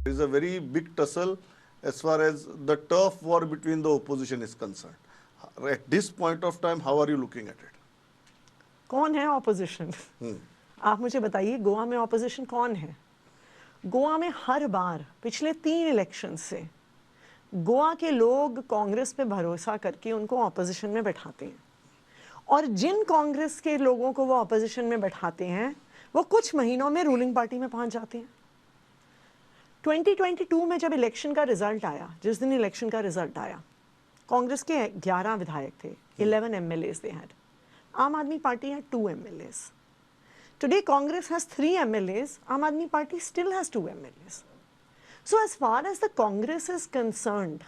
There is a very big tussle as far as the turf war between the opposition is concerned. At this point of time, how are you looking at it? कौन है opposition? आप मुझे बताइए, गोवा में opposition कौन है? गोवा में हर बार पिछले 3 इलेक्शन से गोवा के लोग कांग्रेस पे भरोसा करके उनको ऑपोजिशन में बैठाते हैं, और जिन कांग्रेस के लोगों को वो ऑपोजिशन में बैठाते हैं वो कुछ महीनों में रूलिंग पार्टी में पहुंच जाते हैं। 2022 में जब इलेक्शन का रिजल्ट आया, जिस दिन इलेक्शन का रिजल्ट आया, कांग्रेस के 11 विधायक थे, 11 MLAs they had. आम आदमी party had 2 MLAs. Today Congress has 3 MLAs, आम आदमी party still has 2 MLAs. So as far as the Congress is concerned,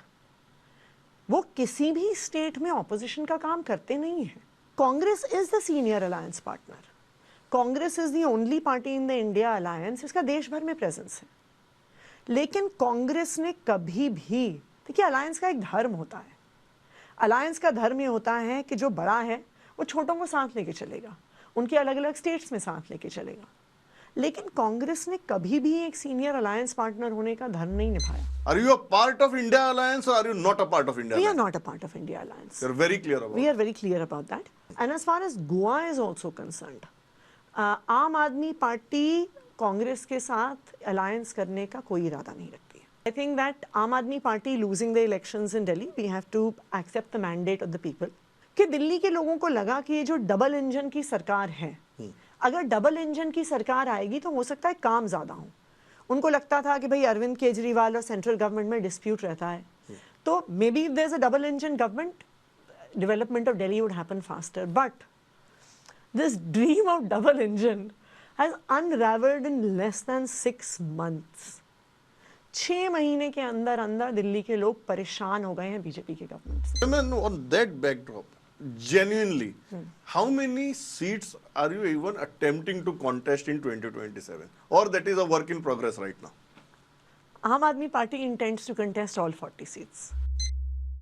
वो किसी भी स्टेट में ऑपोजिशन का काम करते नहीं है। Congress is the senior alliance partner. Congress is the only party in the India alliance इसका देश भर में प्रेजेंस है। लेकिन कांग्रेस ने कभी भी, देखिए अलायंस का एक धर्म होता है, अलायंस का धर्म ये होता है कि जो बड़ा है वो छोटों को साथ लेके चलेगा, उनके अलग अलग स्टेट्स में साथ लेके चलेगा। लेकिन कांग्रेस ने कभी भी एक सीनियर अलायंस पार्टनर होने का धर्म नहीं निभाया। Are you a part of India Alliance or are you not a part of India We are Alliance? not a part of India Alliance. You're very clear about We are very clear about that. And as far as Goa is also concerned, आम आदमी party Congress के साथ alliance करने का कोई इरादा नहीं रखती है। I think that आम आदमी party losing the elections in Delhi, we have to accept the mandate of the people. कि दिल्ली के लोगों को लगा कि ये जो डबल इंजन की सरकार है, अगर डबल इंजन की सरकार आएगी तो हो सकता है काम ज़्यादा हो। उनको लगता था कि भाई अरविंद केजरीवाल और सेंट्रल गवर्नमेंट में डिस्प्यूट रहता है, तो maybe if there is a double engine government, development of Delhi would happen faster. But this dream of double engine has unravelled in less than 6 months। 6 महीने के अंदर अंदर दिल्ली के लोग परेशान हो गए हैं बीजेपी के गवर्नमेंट से। it. On that backdrop, genuinely, how many seats are you even attempting to contest in 2027? Or that is a work in progress right now? आम आदमी party intends to contest all 40 seats.